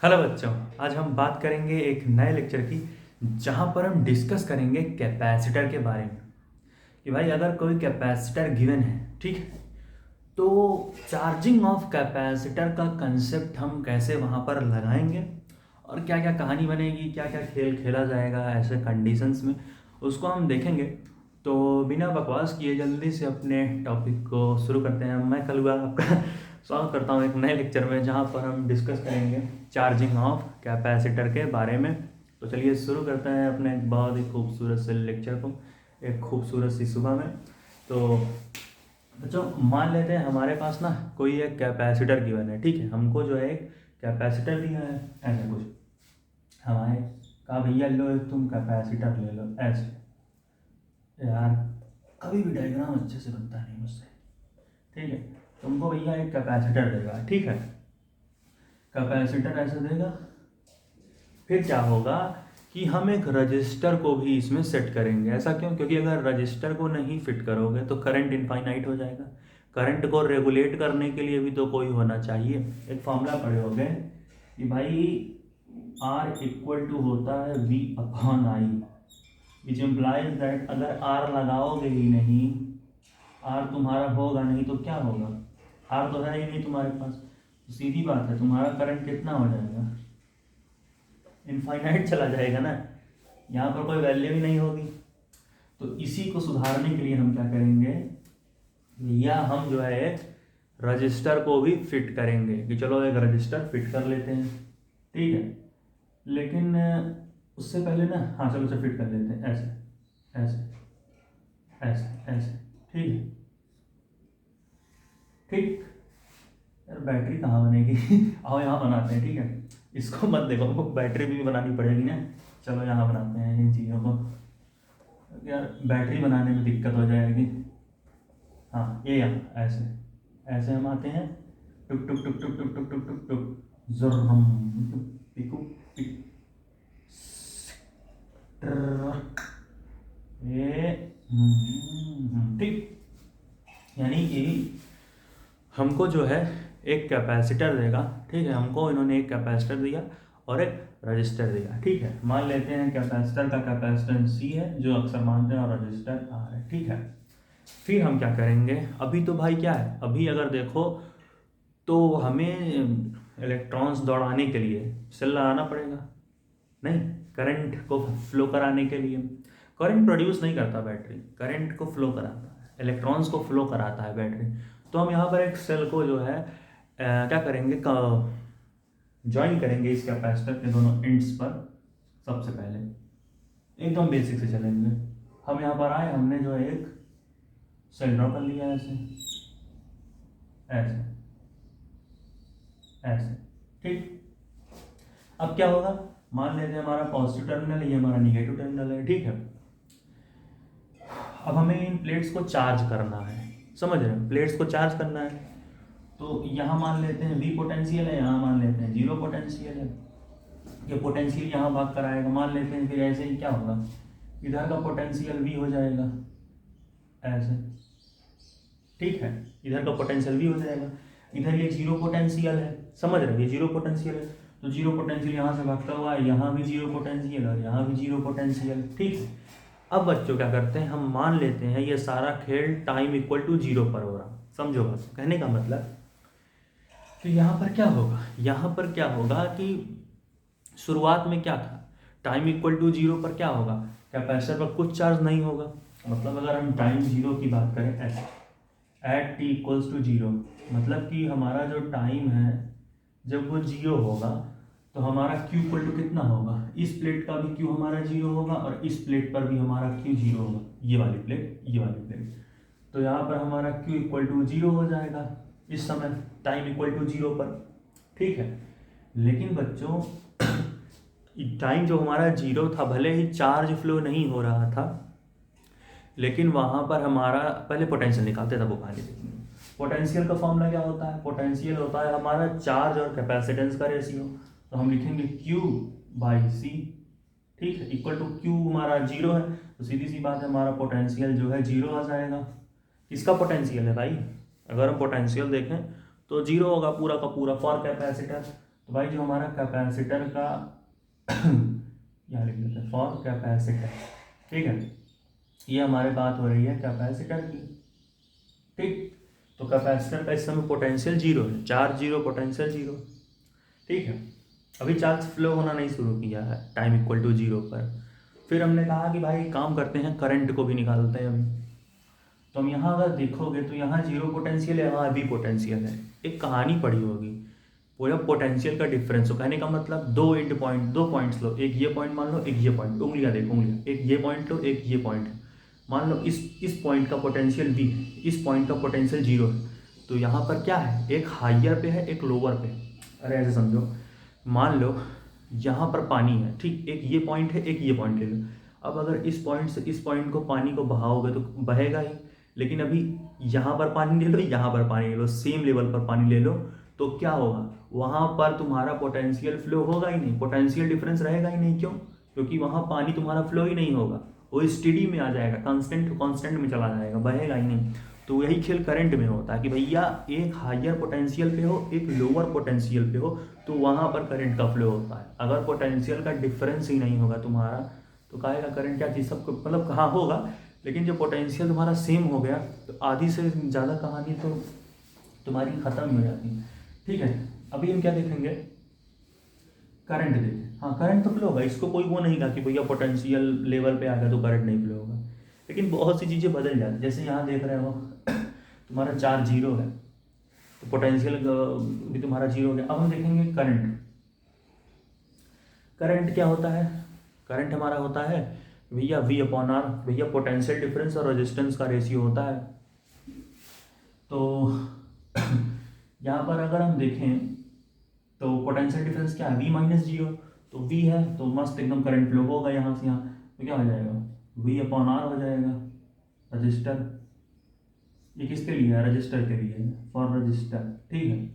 Hello बच्चों, आज हम बात करेंगे एक नए लेक्चर की जहाँ पर हम डिस्कस करेंगे कैपेसिटर के बारे में कि भाई अगर कोई कैपेसिटर गिवन है, ठीक है, तो चार्जिंग ऑफ कैपेसिटर का कंसेप्ट हम कैसे वहाँ पर लगाएंगे और क्या क्या कहानी बनेगी, क्या क्या खेल खेला जाएगा ऐसे कंडीशंस में, उसको हम देखेंगे। तो बिना बकवास किए जल्दी से अपने टॉपिक को शुरू करते हैं। मैं कल आपका स्वागत करता हूँ एक नए लेक्चर में जहाँ पर हम डिस्कस करेंगे चार्जिंग ऑफ कैपेसिटर के बारे में। तो चलिए शुरू करते हैं अपने एक बहुत ही खूबसूरत से लेक्चर को एक खूबसूरत सी सुबह में। तो बच्चों मान लेते हैं हमारे पास ना कोई एक कैपेसिटर गिवन है, ठीक है, हमको जो है एक कैपेसिटर दिया है ऐसा कुछ, हमारे कहा भैया लो एक तुम कैपेसिटर ले लो ऐसे। यार कभी भी डायग्राम अच्छे से बनता नहीं मुझसे, ठीक है। तुमको भैया एक कैपेसिटर देगा, ठीक है, कैपेसिटर ऐसे देगा। फिर क्या होगा कि हम एक रजिस्टर को भी इसमें सेट करेंगे। ऐसा क्यों? क्योंकि अगर रजिस्टर को नहीं फिट करोगे तो करंट इनफाइनाइट हो जाएगा। करंट को रेगुलेट करने के लिए भी तो कोई होना चाहिए। एक फॉर्मूला पढ़े होगे कि भाई R इक्वल टू होता है V upon I, which implies that अगर R लगाओगे ही नहीं, R तुम्हारा होगा नहीं तो क्या होगा? R तो है ही नहीं तुम्हारे पास, तो सीधी बात है तुम्हारा करंट कितना हो जाएगा? इनफाइनाइट चला जाएगा ना, यहाँ पर कोई वैल्यू ही नहीं होगी। तो इसी को सुधारने के लिए हम क्या करेंगे, या हम जो है एक रजिस्टर को भी फिट करेंगे कि चलो एक रजिस्टर फिट कर लेते हैं, ठीक है। लेकिन उससे पहले ना, हाँ चलो उसे फिट कर लेते हैं ऐसे ऐसे ऐसे ऐसे, ठीक है, ठीक। यार बैटरी कहाँ बनेगी आओ यहाँ बनाते हैं, ठीक है। इसको मत देखो, बैटरी भी बनानी पड़ेगी ना। चलो यहाँ बनाते हैं इन चीज़ों को, यार बैटरी बनाने में दिक्कत हो जाएगी। हाँ ये यहाँ ऐसे ऐसे हम आते हैं, टुक टुक टुक टुक टुक टुक टुक टुक टुक ज़र्रम पिकु पिक ये ठीक। यानी कि हमको जो है एक कैपेसिटर देगा, ठीक है, हमको इन्होंने एक कैपेसिटर दिया और एक रजिस्टर दिया, ठीक है। मान लेते हैं कैपेसिटर का कैपेसिटेंस C है जो अक्सर मानते हैं और रजिस्टर R है, ठीक है। फिर हम क्या करेंगे, अभी तो भाई क्या है, अभी अगर देखो तो हमें इलेक्ट्रॉन्स दौड़ाने के लिए सेल लगाना पड़ेगा, नहीं, करंट को फ्लो कराने के लिए। करंट प्रोड्यूस नहीं करता बैटरी, करंट को फ्लो कराता है, इलेक्ट्रॉन्स को फ्लो कराता है बैटरी। तो हम यहाँ पर एक सेल को जो है क्या करेंगे, ज्वाइन करेंगे इस कैपेसिटर के दोनों एंड्स पर। सबसे पहले एकदम बेसिक से चलेंगे। हम यहाँ पर आए, हमने जो है एक सेल ड्रॉ कर लिया ऐसे ऐसे ऐसे, ठीक। अब क्या होगा, मान लेते हैं हमारा पॉजिटिव टर्मिनल है, ये हमारा निगेटिव टर्मिनल है, ठीक है। अब हमें इन प्लेट्स को चार्ज करना है, समझ रहे हैं, प्लेट्स को चार्ज करना है। तो यहाँ मान लेते हैं V पोटेंशियल है, यहाँ मान लेते हैं 0 पोटेंशियल है। ये पोटेंशियल यहाँ भाग कर आएगा, मान लेते हैं। फिर ऐसे ही क्या होगा, इधर का पोटेंशियल V हो जाएगा ऐसे, ठीक है, इधर का पोटेंशियल V हो जाएगा। इधर ये 0 पोटेंशियल है, समझ रहे हैं, ये 0 पोटेंशियल है, तो 0 पोटेंशियल यहाँ से भागता हुआ है, यहाँ भी 0 पोटेंशियल और यहाँ भी 0 पोटेंशियल, ठीक है। अब बच्चों क्या करते हैं, हम मान लेते हैं ये सारा खेल टाइम इक्वल टू 0 पर हो रहा, समझो बस कहने का मतलब। तो यहाँ पर क्या होगा, यहाँ पर क्या होगा कि शुरुआत में क्या था, टाइम इक्वल टू 0 पर क्या होगा, कैपेसिटर पर कुछ चार्ज नहीं होगा। मतलब अगर हम टाइम 0 की बात करें ऐसे, एट टी इक्वल्स टू 0, मतलब कि हमारा जो टाइम है जब वो 0 होगा तो हमारा Q इक्वल टू कितना होगा, इस प्लेट का भी Q हमारा 0 होगा और इस प्लेट पर भी हमारा Q 0 होगा, ये वाली प्लेट ये वाली प्लेट। तो यहाँ पर हमारा Q इक्वल टू 0 हो जाएगा इस समय, टाइम इक्वल टू 0 पर, ठीक है। लेकिन बच्चों टाइम जो हमारा 0 था, भले ही चार्ज फ्लो नहीं हो रहा था, लेकिन वहाँ पर हमारा पहले पोटेंशियल निकालते थे, वो कहानी देखिए। पोटेंशियल का फॉर्मूला क्या होता है, पोटेंशियल होता है हमारा चार्ज और कैपेसिटेंस का रेशियो। तो हम लिखेंगे Q बाई C, ठीक है, इक्वल टू Q हमारा 0 है, तो सीधी सी बात है हमारा पोटेंशियल जो है 0 आ जाएगा। किसका पोटेंशियल है भाई, अगर हम पोटेंशियल देखें तो 0 होगा पूरा का पूरा फॉर कैपेसिटर। तो भाई जो हमारा कैपेसिटर का यहाँ लिख लेते हैं फॉर कैपेसिटर, ठीक है, ये हमारे बात हो रही है कैपेसिटर की, ठीक। तो कैपेसिटर का इस समय पोटेंशियल 0 है, चार्ज 0 पोटेंशियल 0, ठीक है। अभी चार्ज फ्लो होना नहीं शुरू किया है टाइम इक्वल टू 0 पर। फिर हमने कहा कि भाई काम करते हैं करंट को भी निकालते हैं अभी। तो हम यहाँ अगर देखोगे तो यहाँ 0 पोटेंशियल है, यहाँ भी पोटेंशियल है। एक कहानी पढ़ी होगी, पूरा पोटेंशियल का डिफरेंस हो, कहने का मतलब दो एंड पॉइंट, दो पॉइंट्स लो, एक ये पॉइंट मान लो, एक ये पॉइंट, उंगलियाँ देखो उंगलियाँ, एक ये पॉइंट लो, एक ये पॉइंट है। मान लो इस पॉइंट का पोटेंशियल V है, इस पॉइंट का पोटेंशियल 0 है। तो यहाँ पर क्या है, एक हाइयर पे है, एक लोअर पे है। अरे ऐसे समझो, मान लो यहाँ पर पानी है, ठीक, एक ये पॉइंट है, एक ये पॉइंट ले लो। अब अगर इस पॉइंट से इस पॉइंट को पानी को बहाओगे तो बहेगा ही, लेकिन अभी यहाँ पर पानी ले लो, यहाँ पर पानी ले लो, सेम लेवल पर पानी ले लो, तो क्या होगा, वहाँ पर तुम्हारा पोटेंशियल फ्लो होगा ही नहीं, पोटेंशियल डिफरेंस रहेगा ही नहीं। क्यों? क्योंकि वहाँ पानी तुम्हारा फ्लो ही नहीं होगा, वो स्टेडी में आ जाएगा, कांस्टेंट में चला जाएगा, बहेगा ही नहीं। तो यही खेल करंट में होता है कि भैया एक हायर पोटेंशियल पे हो, एक लोअर पोटेंशियल पे हो, तो वहाँ पर करंट का फ्लो होता है। अगर पोटेंशियल का डिफरेंस ही नहीं होगा तुम्हारा तो कहेगा करंट क्या चीज़, सबको मतलब कहाँ होगा, लेकिन जब पोटेंशियल तुम्हारा सेम हो गया तो आधी से ज़्यादा कहानी तो तुम्हारी ख़त्म ही हो जाती है, ठीक है। अभी हम क्या देखेंगे, करंट देखें। हाँ करंट तो फ्लो होगा, इसको कोई वो नहीं कहा कि भैया पोटेंशियल लेवल पे आ गया तो करंट नहीं फ्लो होगा, लेकिन बहुत सी चीज़ें बदल जाती। जैसे यहाँ देख रहे हो तुम्हारा चार्ज 0 है तो पोटेंशियल भी तुम्हारा 0 हो गया। अब हम देखेंगे करंट। करंट क्या होता है, करंट हमारा होता है भैया V/R, भैया पोटेंशियल डिफरेंस और रेजिस्टेंस का रेशियो होता है। तो यहाँ पर अगर हम देखें तो पोटेंशियल डिफरेंस क्या है, V-0, तो V है तो मस्त एकदम करंट फ्लो होगा यहाँ से यहाँ, तो क्या हो जाएगा, V/R हो जाएगा। रजिस्टर, ये किसके लिए है, रजिस्टर के लिए, फॉर रजिस्टर, ठीक है,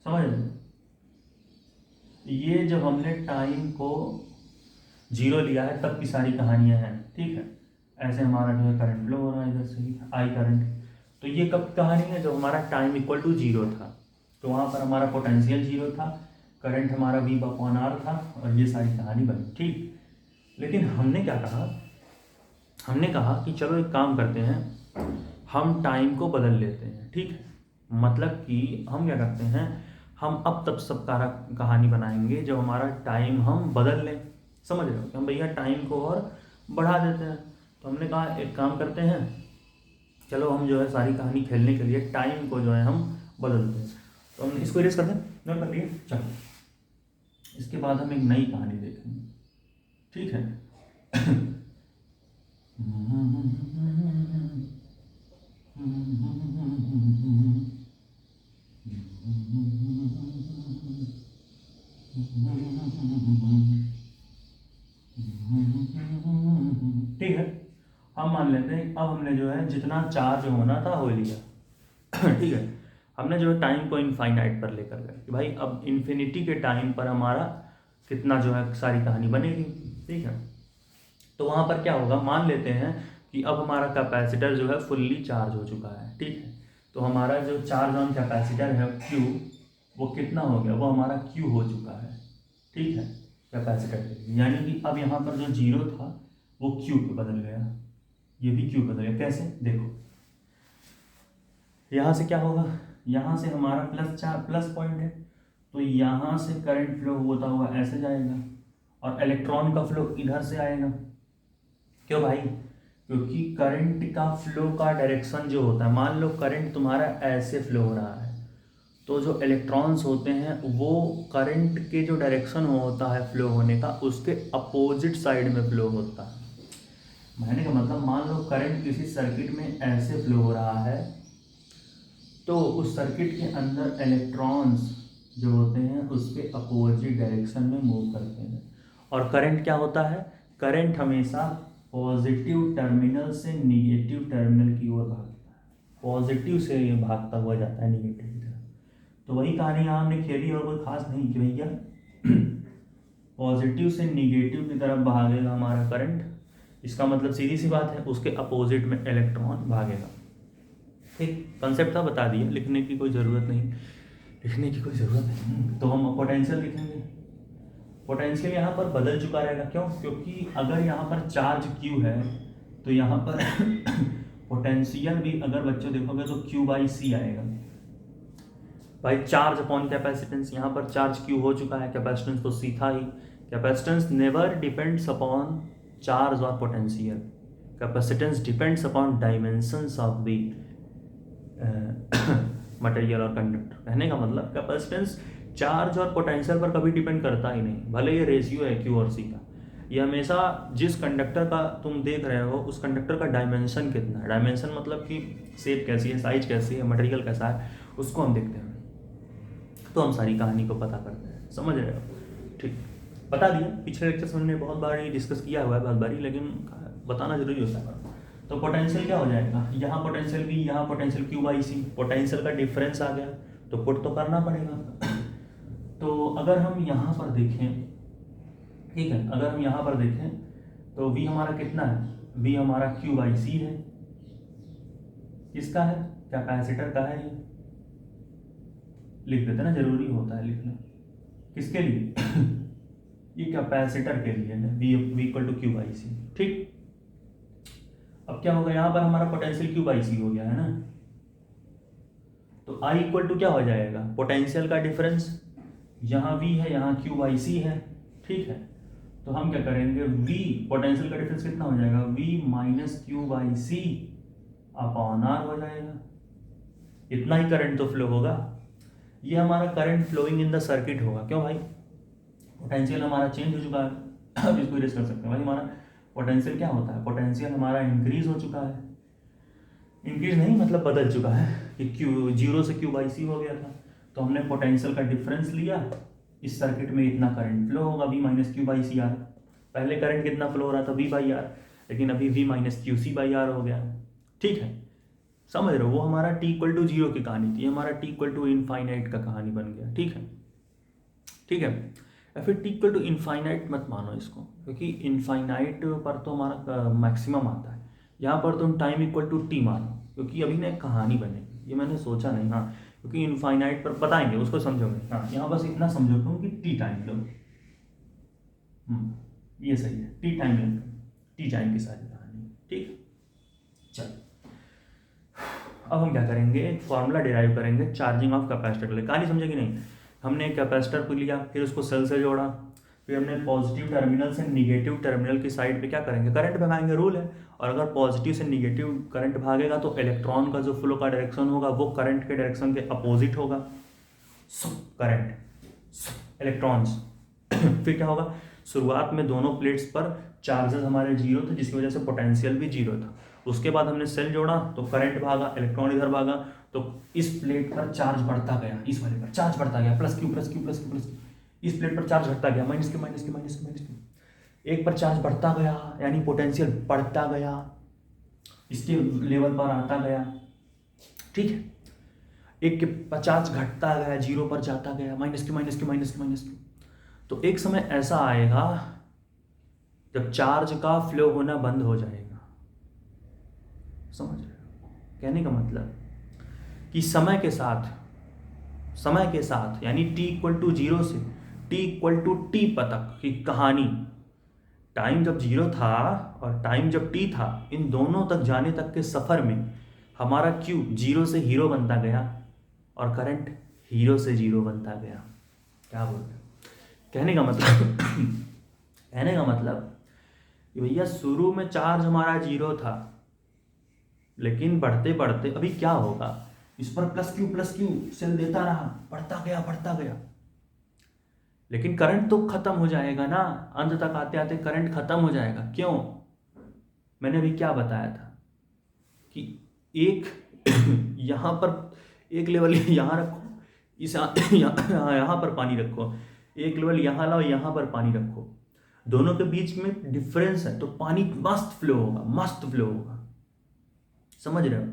समझ रहे। ये जब हमने टाइम को 0 लिया है तब की सारी कहानियां हैं, ठीक है। ऐसे हमारा जो है करंट फ्लो हो रहा है इधर से ही, आई करंट। तो ये कब कहानी है, जब हमारा टाइम इक्वल टू 0 था, तो वहाँ पर हमारा पोटेंशियल 0 था, करंट हमारा V/R था, और ये सारी कहानी बनी, ठीक। लेकिन हमने क्या कहा, हमने कहा कि चलो एक काम करते हैं, हम टाइम को बदल लेते हैं, ठीक है। मतलब कि हम क्या करते हैं, हम अब तब सब कहानी बनाएंगे जब हमारा टाइम हम बदल लें, समझ रहे हो, कि हम भैया टाइम को और बढ़ा देते हैं। तो हमने कहा एक काम करते हैं, चलो हम जो है सारी कहानी खेलने के लिए टाइम को जो है हम बदलते हैं। तो हमने इसको इरेज कर दें, नोट कर लिए, चलो इसके बाद हम एक नई कहानी देखेंगे, ठीक है। ठीक है, हम मान लेते हैं अब हमने जो है जितना चार्ज होना था हो लिया। ठीक है, हमने जो है टाइम को इनफाइनाइट पर लेकर गए कि भाई अब इन्फिनिटी के टाइम पर हमारा कितना जो है सारी कहानी बनेगी, ठीक है। तो वहाँ पर क्या होगा, मान लेते हैं कि अब हमारा कैपेसिटर जो है फुल्ली चार्ज हो चुका है, ठीक है। तो हमारा जो चार्ज ऑन कैपेसिटर है Q, वो कितना हो गया, वो हमारा Q हो चुका है, ठीक है, कैपेसिटर। यानी कि अब यहाँ पर जो 0 था वो Q पे बदल गया, ये भी Q बदल गया। कैसे, देखो यहाँ से क्या होगा, यहाँ से हमारा प्लस पॉइंट है, तो यहाँ से करंट फ्लो होता हुआ ऐसे जाएगा और इलेक्ट्रॉन का फ्लो इधर से आएगा। क्यों भाई, क्योंकि करंट का फ्लो का डायरेक्शन जो होता है, मान लो करंट तुम्हारा ऐसे फ्लो हो रहा है, तो जो इलेक्ट्रॉन्स होते हैं वो करंट के जो डायरेक्शन होता है फ्लो होने का, उसके अपोजिट साइड में फ्लो होता है। कहने का मतलब, मान लो करंट किसी सर्किट में ऐसे फ्लो हो रहा है, तो उस सर्किट के अंदर इलेक्ट्रॉन्स जो होते हैं उसके अपोजिट डायरेक्शन में मूव करते हैं। और करंट क्या होता है, करंट हमेशा पॉजिटिव टर्मिनल से निगेटिव टर्मिनल की ओर भागता है, पॉजिटिव से ये भागता हुआ जाता है निगेटिव की तरफ। तो वही कहानी यहाँ हमने खेली, और कोई खास नहीं कि भैया पॉजिटिव से निगेटिव की तरफ भागेगा हमारा करंट, इसका मतलब सीधी सी बात है उसके अपोजिट में इलेक्ट्रॉन भागेगा। ठीक, कंसेप्ट था, बता दिया, लिखने की कोई ज़रूरत नहीं, लिखने की कोई ज़रूरत नहीं, तो हम पोटेंशियल लिखेंगे। पोटेंशियल यहाँ पर बदल चुका रहेगा, क्यों? क्योंकि अगर यहाँ पर चार्ज Q है तो यहाँ पर पोटेंशियल भी अगर बच्चों देखोगे तो Q/C आएगा भाई, चार्ज अपॉन कैपेसिटेंस। यहाँ पर चार्ज Q हो चुका है, कैपेसिटेंस तो C था ही। Capacitance never depends upon charge और potential, capacitance depends upon dimensions of the material और कंडक्टर। कहने का मतलब कैपेसिटेंस चार्ज और पोटेंशियल पर कभी डिपेंड करता ही नहीं, भले ये रेशियो है Q और C का। ये हमेशा जिस कंडक्टर का तुम देख रहे हो उस कंडक्टर का डायमेंशन कितना है, डायमेंशन मतलब कि शेप कैसी है, साइज कैसी है, मटेरियल कैसा है, उसको हम देखते हैं, तो हम सारी कहानी को पता करते हैं। समझ रहे हो? ठीक, बता दिया। पिछले लेक्चर्स में हमने बहुत बार ये डिस्कस किया हुआ है, बहुत बारी, लेकिन बताना जरूरी होता है। तो पोटेंशियल क्या हो जाएगा, यहाँ पोटेंशियल V, यहाँ पोटेंशियल Q/C, पोटेंशियल का डिफरेंस आ गया तो पुट तो करना पड़ेगा। तो अगर हम यहाँ पर देखें, ठीक है, अगर हम यहाँ पर देखें तो V हमारा कितना है, V हमारा Q/C है। किसका है? कैपेसिटर का है। ये लिख देते ना, जरूरी होता है लिखना। किसके लिए? ये कैपेसिटर के लिए है, V = Q/C। ठीक, अब क्या होगा, यहाँ पर हमारा पोटेंशियल Q/C हो गया है ना, तो I = क्या हो जाएगा, पोटेंशियल का डिफरेंस। यहाँ V है, यहाँ Q/C है, ठीक है। तो हम क्या करेंगे, V पोटेंशियल का डिफरेंस कितना हो जाएगा, V - Q/C अपॉन R हो जाएगा। इतना ही करंट तो फ्लो होगा। ये हमारा current flowing in the circuit होगा। क्यों भाई? पोटेंशियल हमारा चेंज हो चुका है। अब इसको इरेज कर सकते हैं भाई। हमारा पोटेंशियल क्या होता है, पोटेंशियल हमारा इंक्रीज हो चुका है। इंक्रीज नहीं मतलब बदल चुका है कि Q 0 से Q/C हो गया था, तो हमने पोटेंशियल का डिफरेंस लिया। इस सर्किट में इतना करंट फ्लो होगा, V - Q/CR। पहले करंट कितना फ्लो हो रहा था, V/R, लेकिन अभी V - QC/R हो गया। ठीक है, समझ रहे हो? वो हमारा T = 0 की कहानी थी, हमारा T = इनफाइनाइट का कहानी बन गया। ठीक है, ठीक है। या फिर T = इनफाइनाइट मत मानो इसको, क्योंकि इनफाइनाइट पर तो हमारा मैक्सिमम आता है। यहाँ पर तुम टाइम = T मानो, क्योंकि अभी ना एक कहानी बनेगी, ये मैंने सोचा नहीं। हाँ, क्योंकि इनफाइनाइट पर बताएंगे, उसको समझोगे। हाँ, यहाँ बस इतना समझो तुम कि T टाइम लो। ये सही है, T टाइम लो, T टाइम की सारी कहानी। ठीक, चल अब हम क्या करेंगे, एक फॉर्मूला डिराइव करेंगे चार्जिंग ऑफ कैपेसिटर के लिए। कहानी समझे कि नहीं? हमने कैपेसिटर को लिया, फिर उसको सेल से जोड़ा, फिर हमने पॉजिटिव टर्मिनल से निगेटिव टर्मिनल की साइड पे क्या करेंगे, करंट भगाएंगे। रूल है, और अगर पॉजिटिव से निगेटिव करंट भागेगा तो इलेक्ट्रॉन का जो फ्लो का डायरेक्शन होगा वो करंट के डायरेक्शन के अपोजिट होगा। Current, electrons. फिर क्या होगा, शुरुआत में दोनों प्लेट्स पर चार्जेस हमारे जीरो थे, जिसकी वजह से पोटेंशियल भी जीरो था। उसके बाद हमने सेल जोड़ा तो करंट भागा, इलेक्ट्रॉन इधर भागा, तो इस प्लेट पर चार्ज बढ़ता गया, इस वाले पर चार्ज बढ़ता गया, +Q। इस प्लेट पर चार्ज घटता गया, -Q। एक पर चार्ज बढ़ता गया, यानी पोटेंशियल बढ़ता गया, इसके लेवल पर आता गया। ठीक है, एक के 50 घटता गया, 0 पर जाता गया, -Q। तो एक समय ऐसा आएगा जब चार्ज का फ्लो होना बंद हो जाएगा। समझ रहे हो? कहने का मतलब कि समय के साथ यानी T = 0 से T = T तक की कहानी, टाइम जब 0 था और टाइम जब T था, इन दोनों तक जाने तक के सफ़र में हमारा Q 0 से हीरो बनता गया और करंट हीरो से 0 बनता गया। क्या बोल रहे हो? कहने का मतलब कि भैया शुरू में चार्ज हमारा 0 था, लेकिन बढ़ते बढ़ते अभी क्या होगा, इस पर +Q सेल देता रहा, बढ़ता गया, लेकिन करंट तो खत्म हो जाएगा ना, अंत तक आते आते करंट खत्म हो जाएगा। क्यों? मैंने अभी क्या बताया था कि एक यहाँ पर एक लेवल यहाँ रखो, इस यहाँ पर पानी रखो, एक लेवल यहाँ लाओ, यहाँ पर पानी रखो, दोनों के बीच में डिफरेंस है, तो पानी मस्त फ्लो होगा। समझ रहे हो?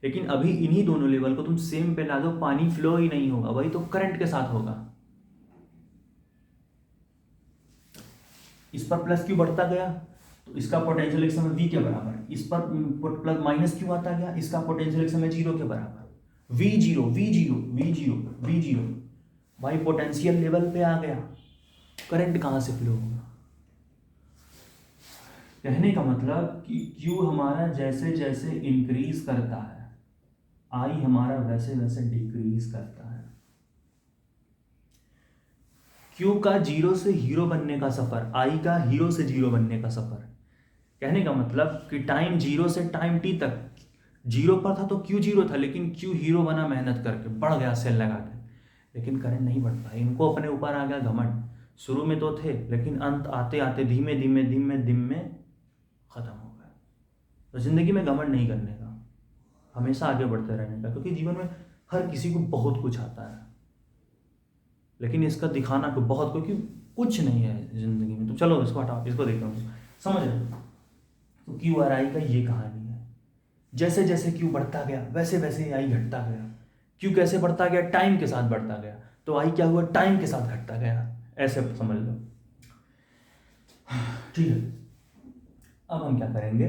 लेकिन अभी इन्हीं दोनों लेवल को तुम सेम पे ला दो, पानी फ्लो ही नहीं होगा, वही तो करंट के साथ होगा। इस पर +Q बढ़ता गया तो इसका पोटेंशियल एक समय V के बराबर, इस पर -Q आता गया, इसका पोटेंशियल एक समय 0 के बराबर। V0 भाई पोटेंशियल लेवल पे आ गया, करंट कहाँ से फ्लो होगा। कहने का मतलब कि Q हमारा जैसे जैसे इंक्रीज करता है, I हमारा वैसे वैसे डिक्रीज करता है। Q का जीरो से हीरो बनने का सफर, I का हीरो से जीरो बनने का सफर। कहने का मतलब कि टाइम जीरो से टाइम टी तक जीरो पर था तो Q जीरो था, लेकिन Q हीरो बना मेहनत करके, बढ़ गया सेल लगा के, लेकिन करंट नहीं बढ़ पाया। इनको अपने ऊपर आ गया घमंड। शुरू में तो थे, लेकिन अंत आते आते धीमे धीमे धीमे धीमे खत्म हो गया। तो जिंदगी में घमंड नहीं करने का, हमेशा आगे बढ़ते रहने का, क्योंकि जीवन में हर किसी को बहुत कुछ आता है, लेकिन इसका दिखाना को बहुत, क्योंकि कुछ नहीं है जिंदगी में। तो चलो इसको हटाओ, इसको देखते हैं, समझ रहे हो। तो Q और I का ये कहानी है। जैसे जैसे Q बढ़ता गया वैसे वैसे I घटता गया। Q कैसे बढ़ता गया, टाइम के साथ बढ़ता गया, तो I क्या हुआ, टाइम के साथ घटता गया। ऐसे समझ लो, ठीक है। अब हम क्या करेंगे,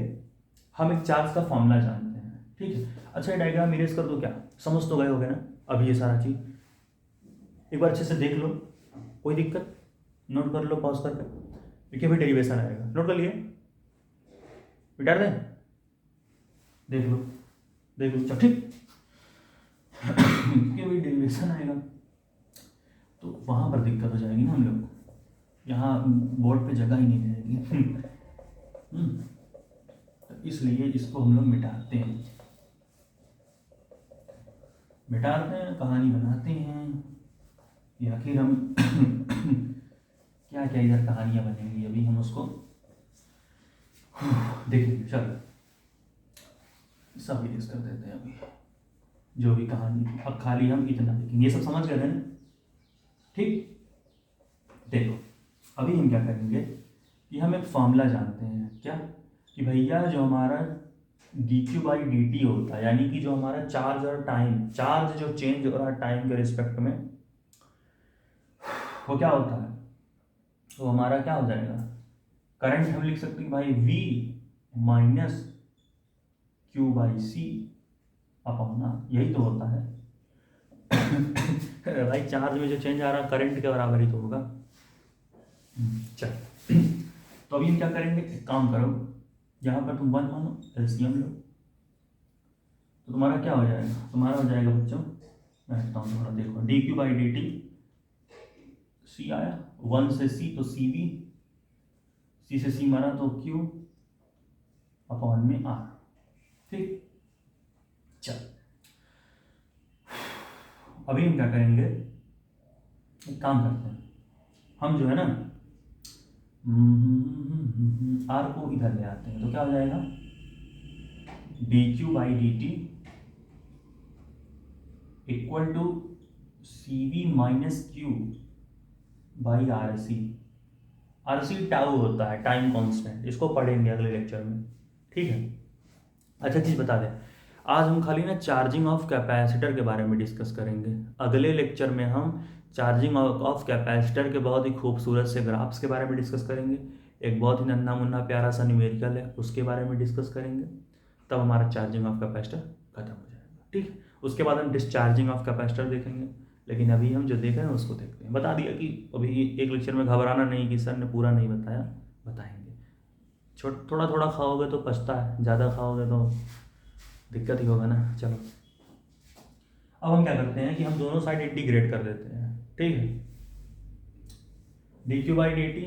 हम एक चार्ज का फॉर्मूला जानते हैं, ठीक है। अच्छा, डायग्राम इरेज कर दो क्या, समझ तो गए होगे ना अभी ये सारा चीज। एक बार अच्छे से देख लो, कोई दिक्कत, नोट कर लो पॉज करके, देखिए भाई डेरिवेशन आएगा, नोट कर लिए, मिटा दें, देख लो चल, ठीक। देखिए भाई डेरिवेशन आएगा तो वहाँ पर दिक्कत हो जाएगी ना हम लोग को, यहाँ बोर्ड पे जगह ही नहीं रहेगी। तो इसलिए इसको हम लोग मिटाते हैं, कहानी बनाते हैं, या आखिर हम क्या क्या इधर कहानियाँ बनेंगी, अभी हम उसको देखेंगे। चलो सब इरेज कर देते हैं अभी, जो भी कहानी, अब खाली हम इतना देखेंगे, ये सब समझ गए ना, ठीक। देखो अभी हम क्या करेंगे कि हम एक फॉर्मूला जानते हैं, क्या, कि भैया जो हमारा dQ/dt होता है, यानी कि जो हमारा चार्ज और टाइम, चार्ज जो चेंज हो रहा है टाइम के रिस्पेक्ट में, वो क्या होता है, तो हमारा क्या हो जाएगा, करंट हम लिख सकते हैं भाई V minus Q/C upon R, यही तो होता है। भाई चार्ज में जो चेंज आ रहा है करंट के बराबर ही तो होगा। चल, तो अभी हम क्या करेंगे, एक काम करो, यहाँ पर तुम 1 मानो, एलसीएम लो, तो तुम्हारा क्या हो जाएगा, तुम्हारा हो जाएगा बच्चों, मैं लिखता हूँ थोड़ा, देखो dQ/dt, C आया 1 से C तो CV, C से C मारा तो Q अपॉन में R, ठीक। चल अभी हम क्या करेंगे, एक काम करते हैं, हम जो है ना R को इधर ले आते हैं, तो क्या हो जाएगा, dQ/dt equal to CV minus Q/RC। RC tau होता है, टाइम कांस्टेंट, इसको पढ़ेंगे अगले लेक्चर में, ठीक है। अच्छा चीज़ बता दें, आज हम खाली ना चार्जिंग ऑफ कैपेसिटर के बारे में डिस्कस करेंगे। अगले लेक्चर में हम चार्जिंग ऑफ कैपेसिटर के बहुत ही खूबसूरत से ग्राफ्स के बारे में डिस्कस करेंगे। एक बहुत ही नन्हा मुन्ना प्यारा सा न्यूमेरिकल है, उसके बारे में डिस्कस करेंगे, तब हमारा चार्जिंग ऑफ कैपेसिटर खत्म हो जाएगा, ठीक है। उसके बाद हम डिस्चार्जिंग ऑफ कैपेसिटर देखेंगे, लेकिन अभी हम जो देख रहे हैं उसको देखते हैं। बता दिया कि अभी एक लेक्चर में घबराना नहीं कि सर ने पूरा नहीं बताया, बताएंगे। थोड़ा थोड़ा खाओगे तो पछता है, ज़्यादा खाओगे तो दिक्कत ही होगा ना। चलो अब हम क्या करते हैं कि हम दोनों साइड इंटीग्रेट कर देते हैं, ठीक है। dQ/dt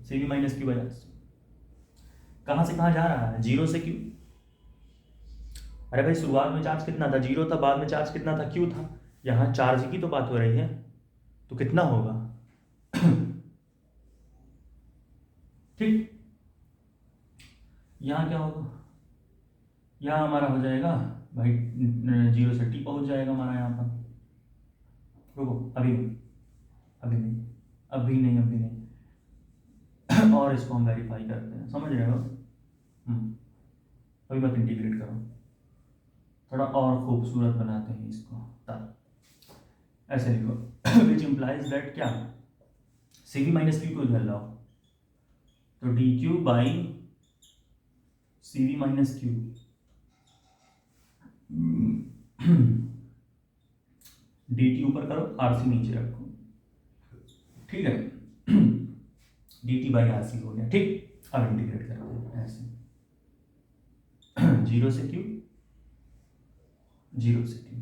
CV minus Q by, कहाँ से कहाँ जा रहा है, 0 से Q। अरे भाई शुरुआत में चार्ज कितना था, 0 था, बाद में चार्ज कितना था, Q था। यहाँ चार्ज की तो बात हो रही है, तो कितना होगा, ठीक। यहाँ क्या होगा, यहाँ हमारा हो जाएगा भाई 0 से T पहुँच जाएगा हमारा यहाँ पर। रुको अभी नहीं, और इसको हम वेरीफाई करते हैं, समझ रहे हो। अभी मत इंटीग्रेट करो, थोड़ा और खूबसूरत बनाते हैं इसको, तब ऐसे लिखो विच इम्प्लाइज दैट, क्या CV माइनस Q को इधर लाओ, तो dQ/CV minus Q D T ऊपर करो, आर सी नीचे रखो, ठीक है। D T by R C हो गया, ठीक। अब इंटीग्रेट करते हैं ऐसे, 0 से क्यू, 0 से क्यू,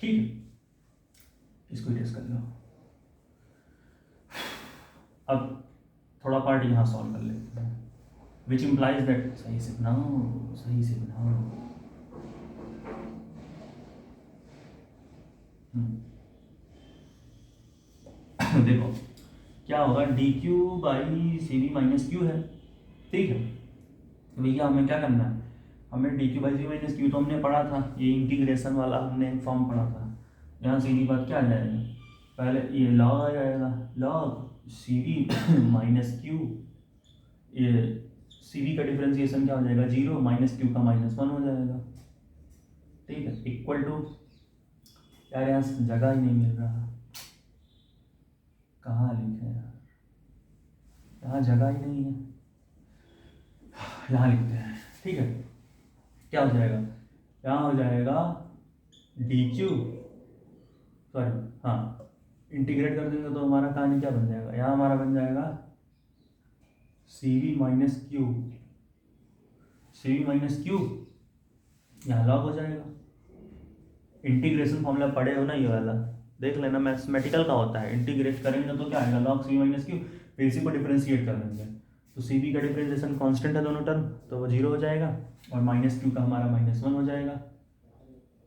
ठीक है। इसको टेस्ट कर लो। अब थोड़ा पार्ट यहाँ सॉल्व कर लेते हैं, विच इम्प्लाइज दैट, सही से बनाओ, सही से बनाओ। देखो क्या होगा, D Q by C V minus Q है, ठीक है। तो भैया हमें क्या करना है, हमें D Q by C minus Q तो हमने पढ़ा था, ये इंटीग्रेशन वाला हमने एक फॉर्म पढ़ा था। यहाँ सीधी बात क्या आ जाएगा, पहले ये लॉग आ जाएगा, log C V minus Q, ये सी वी का डिफरेंशिएशन क्या हो जाएगा, 0 माइनस क्यू का -1 हो जाएगा, ठीक है। इक्वल टू, यार यहाँ जगह ही नहीं मिल रहा, कहाँ लिखे यार, यहाँ जगह ही नहीं है, यहाँ लिखते हैं, ठीक है। क्या हो जाएगा, यहाँ हो जाएगा डी क्यू, सॉरी हाँ, इंटीग्रेट कर देंगे तो हमारा कहानी क्या बन जाएगा, यहाँ हमारा बन जाएगा C V minus Q, C V minus Q, यहाँ लॉग हो जाएगा। इंटीग्रेशन फॉर्मूला पढ़े हो ना, ये वाला देख लेना, मैथमेटिकल का होता है। इंटीग्रेट करेंगे तो क्या आएगा, log C V minus Q, फिर इसी को डिफरेंशिएट कर देंगे तो सी वी का डिफरेंशिएशन कांस्टेंट है दोनों टर्म, तो वो 0 हो जाएगा, और माइनस क्यू का हमारा -1 हो जाएगा,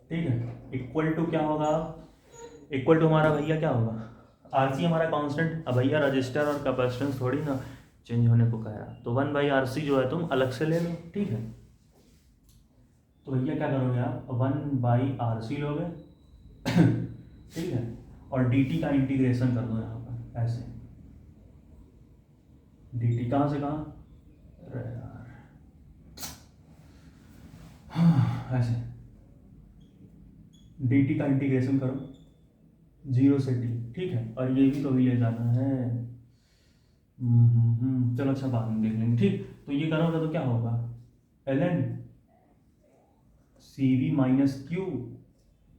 ठीक है। इक्वल टू क्या होगा, इक्वल टू हमारा भैया क्या होगा, आर सी हमारा कांस्टेंट। अब भैया रजिस्टर और कैपेसिटेंस थोड़ी ना चेंज होने को कह रहा, तो 1/RC जो है तुम अलग से ले लो, ठीक है। तो भैया क्या करोगे आप, 1/RC लोगे, ठीक है, और dt का इंटीग्रेशन कर दो यहाँ पर ऐसे, dt कहाँ से कहाँ, अरे यार ऐसे, dt का इंटीग्रेशन करो 0 से t, ठीक है। और ये भी तो भी ले जाना है, चलो अच्छा बाद में देख लेंगे, ठीक। तो ये करोगे तो क्या होगा, ln C V minus Q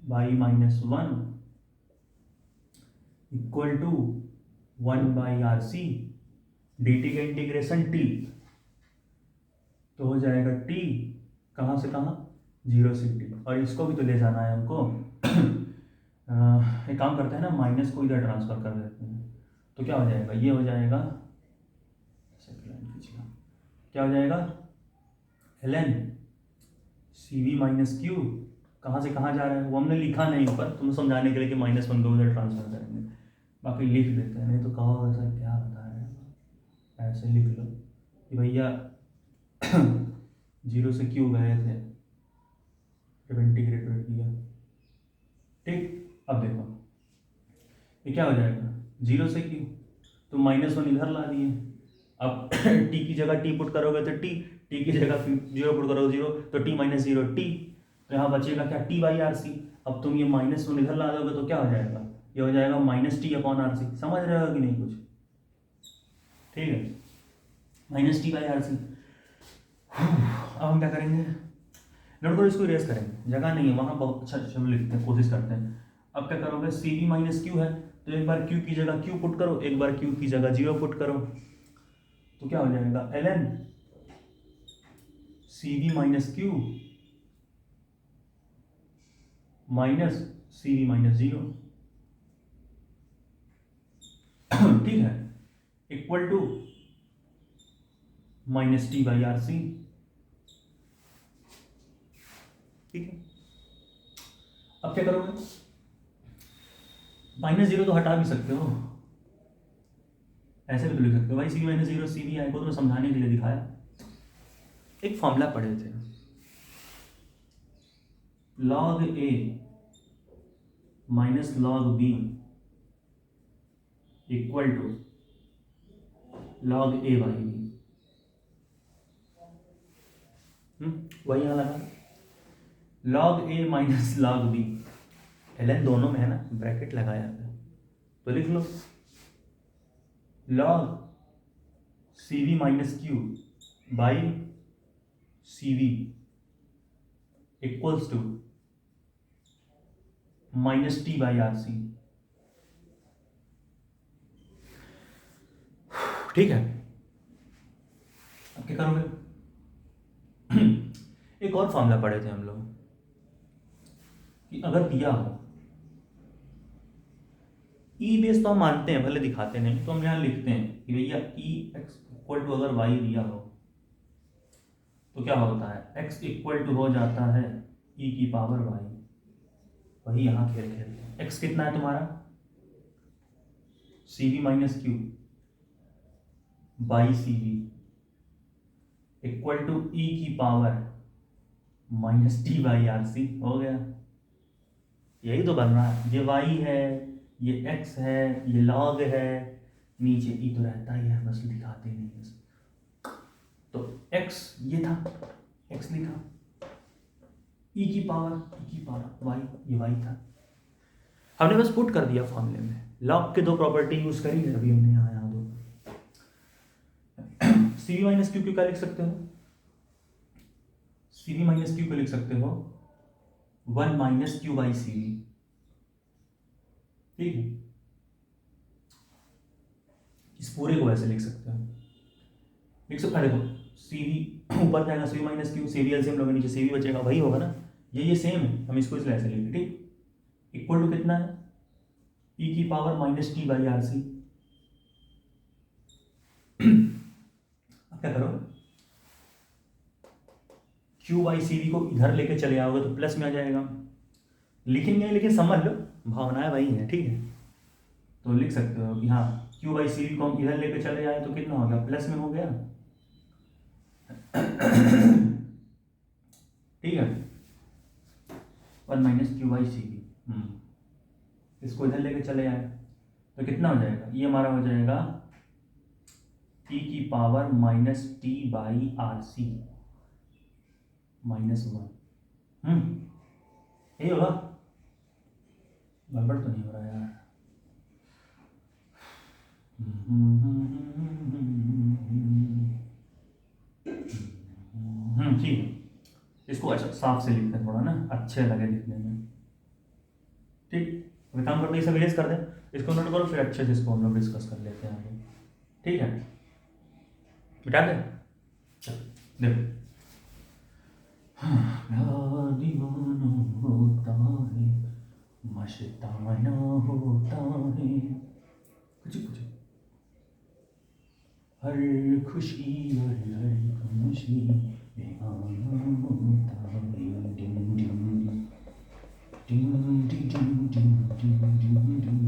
by -1 equal to 1/RC, dt का इंटीग्रेशन t, तो हो जाएगा t कहाँ से कहाँ, 0 से t, और इसको भी तो ले जाना है हमको। एक काम करते हैं ना, माइनस को इधर ट्रांसफर कर देते हैं, तो क्या हो जाएगा, ये हो जाएगा, क्या हो जाएगा, ln C V minus Q, कहाँ से कहाँ जा रहा है वो हमने लिखा नहीं ऊपर, तुम्हें समझाने के लिए कि -1 को उधर ट्रांसफर करेंगे, बाकी लिख देते हैं, नहीं तो कहो ऐसा क्या बता रहे हैं, ऐसे लिख लो कि भैया 0 से क्यू गए थे जब इंटीग्रेट किया, ठीक। अब देखो ये क्या हो जाएगा, 0 से क्यू, तो -1 इधर ला दिए, अब t की जगह t पुट करोगे तो t की जगह 0 पुट करोगे 0, तो t -0 t, तो यहाँ बचेगा क्या, t/RC। अब तुम ये -1 इधर ला दोगे तो क्या हो जाएगा, ये हो जाएगा -t/RC, समझ रहे हो कि नहीं कुछ, ठीक है, -t/RC। अब हम क्या करेंगे, नोट करो, इसको इरेज करेंगे, जगह नहीं है वहाँ, बहुत अच्छा चलो लिखते हैं, कोशिश करते हैं। अब क्या करोगे, सी वी माइनस क्यू है, तो एक बार q की जगह q पुट करो, एक बार q की जगह 0 पुट करो, तो क्या हो जाएगा, ln C V minus Q minus C V minus 0, ठीक है, इक्वल टू -t/RC, ठीक है। अब क्या करोगे, -0 तो हटा भी सकते हो, ऐसे भी तो लिख सकते हो भाई, सी -0 सी वी आई को तो मैं समझाने के लिए दिखाया, एक फॉर्मूला पढ़े थे, log a minus log b equal to log a by b, वही यहाँ लगा, log a minus log b, ln दोनों में है ना, ब्रैकेट लगाया था, तो लिख लो log C V minus Q by C V equals to minus T by R C. ठीक है, अब क्या करोगे? एक और फॉर्मूला पढ़े थे हम लोग कि अगर दिया हो ई बेस, तो हम मानते हैं, भले दिखाते नहीं, तो हम यहाँ लिखते हैं कि भैया ई एक्स इक्वल टू अगर वाई दिया हो तो क्या होता है, एक्स इक्वल टू हो जाता है ई की पावर वाई। वही यहाँ खेल खेलते हैं। एक्स कितना है तुम्हारा, C V minus Q by C V equal to e की power minus T by R C. हो गया, यही तो बन रहा है। ये वाई है, ये एक्स है, ये लॉग है, नीचे ई तो रहता ही है, बस दिखाते ही नहीं बस। तो एक्स ये था, एक्स लिखा, ई की पावर वाई, ये वाई था, हमने बस पुट कर दिया फॉर्मूले में। लॉग के दो प्रॉपर्टी यूज करी है अभी हमने यहाँ दो। सी वी माइनस क्यू क्या लिख सकते हो, सी वी माइनस क्यू को लिख सकते हो 1 minus Q by C V. ठीक है, इस पूरे को ऐसे लिख सकते हो, लिख सकते हैं। देखो सी वी ऊपर जाएगा, C V minus Q, C V LCM लोगे, नीचे सी वी बचेगा, वही होगा ना, ये सेम है, हम इसको इसलिए ऐसे लिखेंगे। ठीक, इक्वल टू कितना है, ई की power minus T by R C. अब क्या करो, क्यू बाई सी वी को इधर लेके चले आओगे तो प्लस में आ जाएगा, लिखेंगे लेकिन समझ लो भावनाएं वही हैं। ठीक है, तो लिख सकते हो कि हाँ क्यू बाई सी वी को हम इधर लेके चले जाए तो कितना हो गया, प्लस में हो गया। ठीक है, 1 minus Q by C V, इसको इधर लेके चले आए तो कितना हो जाएगा, ये हमारा हो जाएगा ई की power minus T by R C -1। यही होगा, गड़बड़ तो नहीं हो रहा यार। ठीक है, इसको अच्छा साफ से लिखते हैं थोड़ा ना, अच्छे लगे लिखने में। ठीक, अभी काम करते इसे विलेज कर दें, इसको नोट करो, फिर अच्छे से इसको हम लोग डिस्कस कर लेते हैं आगे। ठीक है, मिटा दें, चलो देखो। दीवाना होता है, मस्ताना होता है, कुछ कुछ हर खुशी और हर खुशी बेगाना होता है। Dim dim dim dim dim dim dim dim dim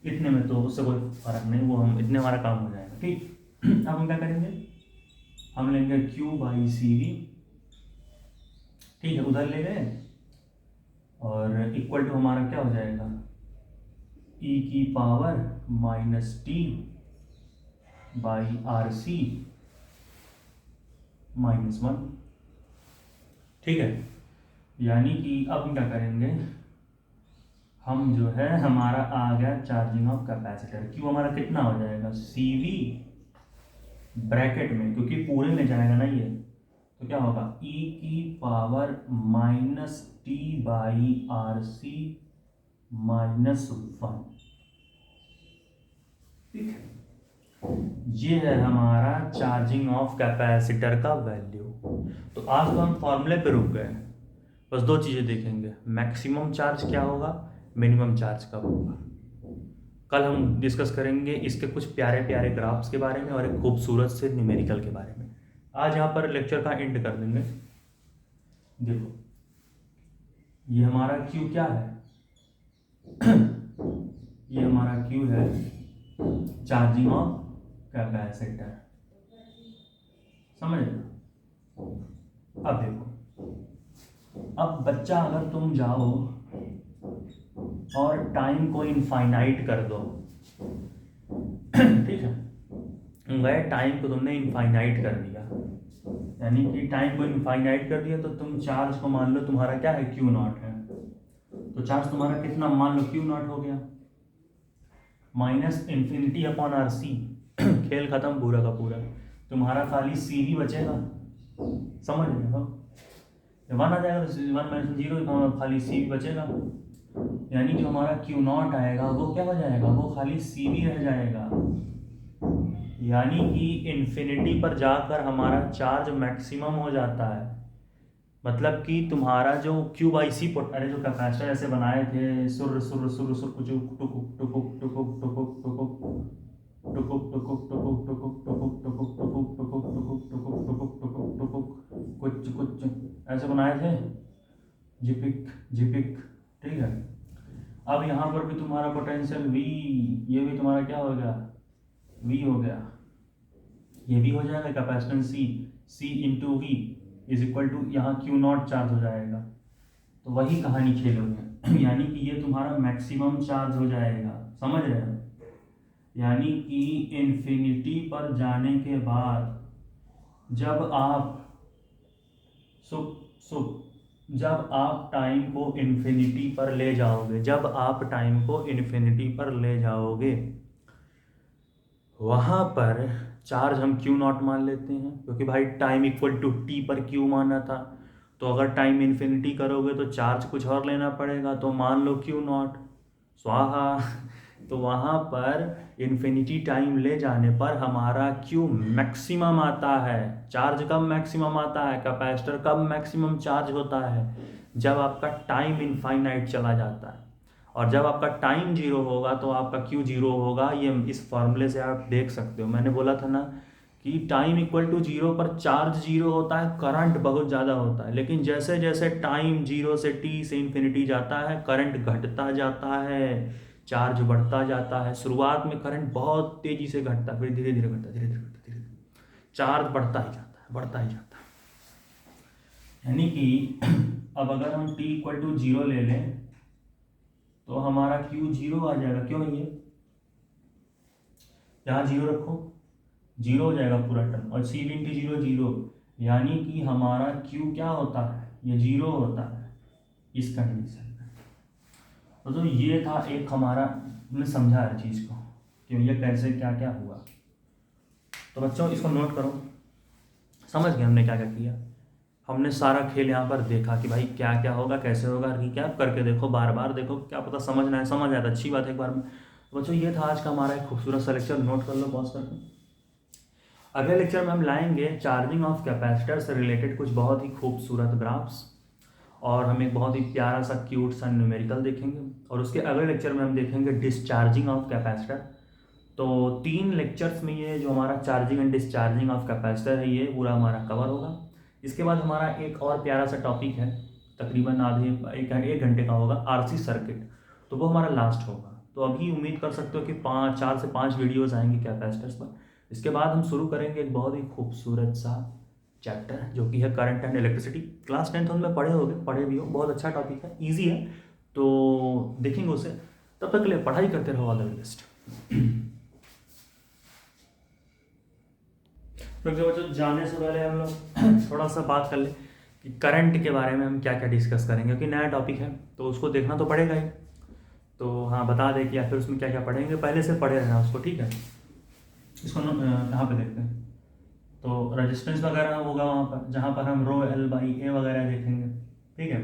इतने में तो उससे कोई फर्क नहीं, वो हम इतने हमारा काम हो जाएगा। ठीक, अब हम क्या करेंगे, हम लेंगे क्यू बाई सी वी। ठीक है, उधर ले गए और इक्वल टू हमारा क्या हो जाएगा, ई की power minus T by R C -1। ठीक है, यानी कि अब हम क्या करेंगे, हम जो है हमारा आ गया चार्जिंग ऑफ कैपेसिटर। क्यू हमारा कितना हो जाएगा, सी वी ब्रैकेट में, क्योंकि पूरे में जाएगा ना ये, तो क्या होगा, ई की power minus T by R C -1। ठीक है, ये है हमारा चार्जिंग ऑफ कैपेसिटर का वैल्यू। तो आज तो हम फॉर्मूले पे रुक गए, बस दो चीज़ें देखेंगे, मैक्सिमम चार्ज क्या होगा, मिनिमम चार्ज कब होगा। कल हम डिस्कस करेंगे इसके कुछ प्यारे प्यारे ग्राफ्स के बारे में और एक खूबसूरत से न्यूमेरिकल के बारे में। आज यहाँ पर लेक्चर का एंड कर देंगे। देखो ये हमारा क्यू क्या है, ये हमारा क्यू है चार्जिंग ऑफ कैपेसिटर, समझ लो। अब देखो, अब बच्चा अगर तुम जाओ और टाइम को इनफाइनाइट कर दो, ठीक है, वह टाइम को तुमने इनफाइनाइट कर दिया, यानी कि टाइम को इनफाइनाइट कर दिया, तो तुम चार्ज को मान लो तुम्हारा क्या है, क्यू नॉट है, तो चार्ज तुम्हारा कितना मान लो क्यू नॉट हो गया। Minus infinity upon R C, खेल खत्म पूरा का पूरा, तुम्हारा खाली सी ही बचेगा, समझ रहे हो, वन आ जाएगा तो वन माइनस जीरो, खाली सी भी बचेगा, यानी जो हमारा क्यू नॉट आएगा वो क्या हो जाएगा, वो खाली सी भी रह जाएगा। यानी कि इन्फिनिटी पर जाकर हमारा चार्ज मैक्सिमम हो जाता है, मतलब कि तुम्हारा जो क्यूब आई सी अरे जो कैपेसिटर ऐसे बनाए थे, सुर सुर सुर सुर कुछ टुकुक टुकुक टुकुक टुकुक टुकुक टुकुक टुकुक टुकुक टुकुक टुकुक टुकुक टुकुक टुकुक टुकुक टुकुक टुकुक टुकुक टुकुक कुछ कुछ ऐसे बनाए थे, झिपिक झिपिक, ठीक है। अब यहाँ पर भी तुम्हारा पोटेंशियल V, ये भी तुम्हारा क्या हो गया, V हो गया, ये भी हो जाएगा capacitance C into V is equal to यहाँ क्यू नॉट चार्ज हो जाएगा, तो वही कहानी खेलोगे। यानी कि ये तुम्हारा मैक्सिमम चार्ज हो जाएगा, समझ रहे हो, यानी कि इन्फिनिटी पर जाने के बाद जब आप जब आप टाइम को इन्फिनिटी पर ले जाओगे, जब आप टाइम को इन्फिनिटी पर ले जाओगे, वहाँ पर चार्ज हम क्यू नॉट मान लेते हैं, क्योंकि भाई टाइम इक्वल टू टी पर क्यू माना था, तो अगर टाइम इन्फिनिटी करोगे तो चार्ज कुछ और लेना पड़ेगा, तो मान लो क्यू नॉट, स्वाहा। तो वहाँ पर इन्फिनिटी टाइम ले जाने पर हमारा क्यू मैक्सिमम आता है। चार्ज कब मैक्सिमम आता है, कैपेसिटर कब मैक्सिमम चार्ज होता है, जब आपका टाइम इनफाइनाइट चला जाता है, और जब आपका टाइम जीरो होगा तो आपका क्यू जीरो होगा। ये इस फॉर्मूले से आप देख सकते हो, मैंने बोला था ना कि टाइम इक्वल टू जीरो पर चार्ज जीरो होता है, करंट बहुत ज़्यादा होता है, लेकिन जैसे जैसे टाइम जीरो से टी से इन्फिनिटी जाता है, करंट घटता जाता है, चार्ज बढ़ता जाता है। शुरुआत में करंट बहुत तेज़ी से घटता है, फिर धीरे धीरे घटता है, धीरे धीरे घटता है, धीरे धीरे चार्ज बढ़ता ही जाता है, बढ़ता ही जाता है। यानी कि अब अगर हम टी इक्वल टू जीरो ले लें तो हमारा क्यू जीरो आ जाएगा, क्यों नहीं है, यहाँ जीरो रखो, जीरो हो जाएगा पूरा टर्म, और सी भी इंटू जीरो जीरो, यानी कि हमारा क्यू क्या होता है, ये जीरो होता है इस कंडीशन में। तो ये था एक हमारा, हमने समझा है चीज़ को कि ये कैसे क्या क्या हुआ। तो बच्चों इसको नोट करो, समझ गए हमने क्या क्या किया, हमने सारा खेल यहाँ पर देखा कि भाई क्या क्या होगा, कैसे होगा, रिकैप करके देखो, बार बार देखो, क्या पता समझना है, समझ आया तो अच्छी बात है एक बार में। तो बच्चों ये था आज का हमारा एक खूबसूरत सा लेक्चर, नोट कर लो पॉज करके। अगले लेक्चर में हम लाएंगे चार्जिंग ऑफ कैपेसिटर से रिलेटेड कुछ बहुत ही खूबसूरत ग्राफ्स, और हम एक बहुत ही प्यारा सा क्यूट सा न्यूमेरिकल देखेंगे, और उसके अगले लेक्चर में हम देखेंगे डिस्चार्जिंग ऑफ कैपेसिटर। तो 3 लेक्चर्स में ये जो हमारा charging and discharging of capacitor है ये पूरा हमारा कवर होगा। इसके बाद हमारा एक और प्यारा सा टॉपिक है, तकरीबन आधे एक घंटे का होगा, आरसी सर्किट, तो वो हमारा लास्ट होगा। तो अभी उम्मीद कर सकते हो कि 4 से 5 वीडियोज़ आएंगे कैपेसिटर्स पर। इसके बाद हम शुरू करेंगे एक बहुत ही खूबसूरत सा चैप्टर जो कि है current and electricity. Class 10th में पढ़े भी हो, बहुत अच्छा टॉपिक है, ईजी है, तो देखेंगे उसे। तब तक के लिए पढ़ाई करते रहो, ऑल द बेस्ट। बच्चों जाने से पहले हम लोग थोड़ा सा बात कर ले कि करंट के बारे में हम क्या क्या डिस्कस करेंगे, क्योंकि नया टॉपिक है तो उसको देखना तो पड़ेगा ही। तो हाँ बता दे कि या फिर उसमें क्या क्या पढ़ेंगे, पहले से पढ़े रहना उसको, ठीक है। इसको यहाँ पे देखते हैं, तो रेजिस्टेंस वगैरह होगा वहाँ पर, जहाँ पर हम रो एल बाई ए वगैरह देखेंगे, ठीक है।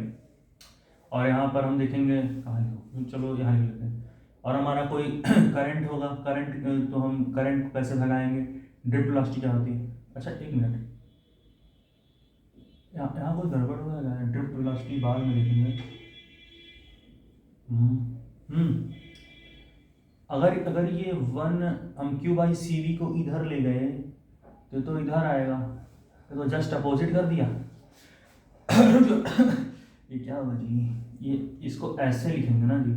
और यहाँ पर हम देखेंगे, कहाँ चलो यहाँ लिख लेते हैं, और हमारा कोई करंट होगा, करंट तो हम करंट कैसे भगाएंगे, ड्रिफ्ट वेलोसिटी क्या होती है। अच्छा एक मिनट, यहाँ कोई गड़बड़ हो रहा है, ड्रिफ्ट वेलोसिटी बाद में देखेंगे। अगर ये 1 हम क्यू बाई सी वी को इधर ले गए तो इधर आएगा, तो जस्ट अपोजिट कर दिया। ये क्या होगा जी, ये इसको ऐसे लिखेंगे ना जी,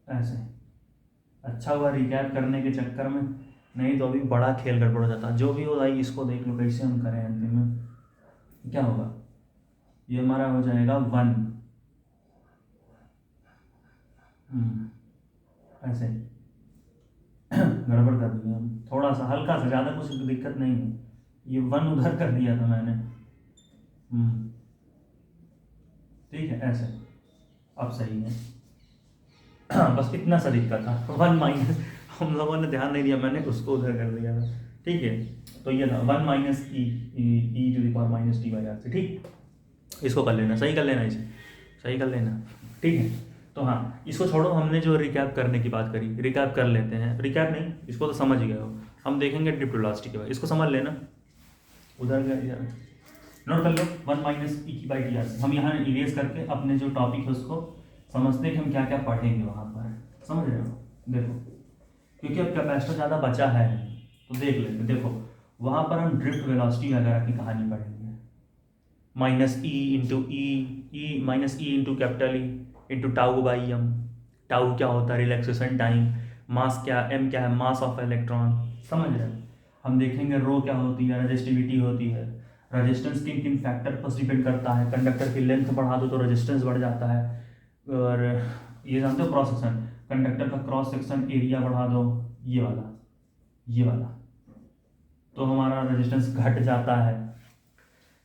ऐसे। अच्छा हुआ रिकैप करने के चक्कर में, नहीं तो अभी बड़ा खेल गड़बड़ हो जाता। जो भी हो भाई इसको देख लो कैसे हम करें, अंतिम में क्या होगा, ये हमारा हो जाएगा 1, ऐसे गड़बड़ कर दिया हम, थोड़ा सा हल्का सा, ज़्यादा कुछ दिक्कत नहीं है, ये 1 उधर कर दिया था मैंने, ठीक है ऐसे, अब सही है। बस इतना सा दिक्कत था, 1 माइनस हम लोगों ने ध्यान नहीं दिया, मैंने उसको उधर कर दिया था, ठीक है। तो ये था 1 minus E to the power minus T by R से, ठीक। इसको कर लेना, सही कर लेना, इसे सही कर लेना, ठीक है। तो हाँ, इसको छोड़ो, हमने जो रिकैप करने की बात करी, रिकैप कर लेते हैं। रिकैप नहीं, इसको तो समझ गए हो, हम देखेंगे ड्रिफ्ट वेलोसिटी के बाद, इसको समझ लेना। उधर गया, नोट कर लो 1 माइनस ई की बाई टी आर। हम यहाँ इरेज करके अपने जो टॉपिक है उसको समझते हैं कि हम क्या क्या पढ़ेंगे वहाँ पर, समझ रहे हो। देखो, क्योंकि अब कैपेसिटर ज़्यादा बचा है तो देख लेते। देखो, वहाँ पर हम ड्रिफ्ट वेलोसिटी वगैरह की कहानी पढ़ेंगे। Minus E into E minus E into capital E into tau by M. Tau क्या होता है, रिलैक्सेशन टाइम। मास क्या, एम क्या है, मास ऑफ इलेक्ट्रॉन, समझ रहे हो। हम देखेंगे रो क्या होती है, रजिस्टिविटी होती है। रजिस्टेंस किन किन फैक्टर पर डिपेंड करता है। कंडक्टर की लेंथ बढ़ा दो तो रजिस्टेंस बढ़ जाता है। और ये जानते हो क्रॉस सेक्शन, कंडक्टर का क्रॉस सेक्शन एरिया बढ़ा दो, ये वाला तो हमारा रेजिस्टेंस घट जाता है,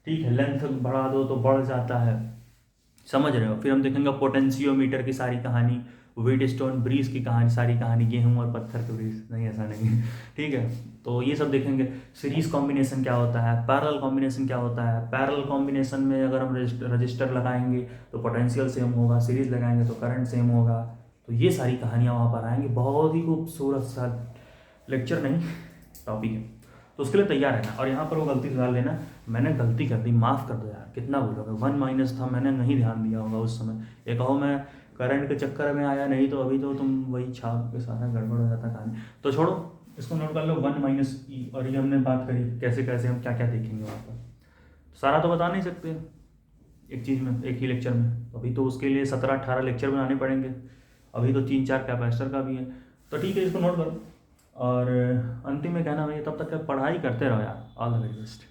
ठीक है। लेंथ बढ़ा दो तो बढ़ जाता है, समझ रहे हो। फिर हम देखेंगे पोटेंशियोमीटर की सारी कहानी, व्हीट स्टोन ब्रीज की कहानी, सारी कहानी, गेहूं और पत्थर के ब्रीज, नहीं ऐसा नहीं है, ठीक है। तो ये सब देखेंगे। सीरीज कॉम्बिनेशन क्या होता है, पैरेलल कॉम्बिनेशन क्या होता है। पैरेलल कॉम्बिनेशन में अगर हम रजिस्टर लगाएंगे तो पोटेंशियल सेम होगा, सीरीज लगाएंगे तो करंट सेम होगा। तो ये सारी कहानियाँ वहाँ पर आएंगी। बहुत ही खूबसूरत सा लेक्चर नहीं, टॉपिक है, तो उसके लिए तैयार है ना। और यहाँ पर वो गलती सुधार लेना, मैंने गलती कर दी, माफ़ कर दो यार, कितना बोलोगे। 1 माइनस था, मैंने नहीं ध्यान दिया होगा उस समय। ये कहो मैं करंट के चक्कर में आया, नहीं तो अभी तो तुम वही छाप के सारा गड़बड़ हो जाता कहानी। तो छोड़ो, इसको नोट कर लो 1 माइनस ई। और ये हमने बात करी कैसे कैसे हम क्या क्या देखेंगे वहाँ पर। सारा तो बता नहीं सकते एक चीज़ में, एक ही लेक्चर में। अभी तो उसके लिए 17-18 लेक्चर बनाने पड़ेंगे। अभी तो 3-4 कैपेसिटर का भी है। तो ठीक है, इसको नोट करो। और अंतिम में कहना भाई, तब तक पढ़ाई करते रहो यार। All the very best.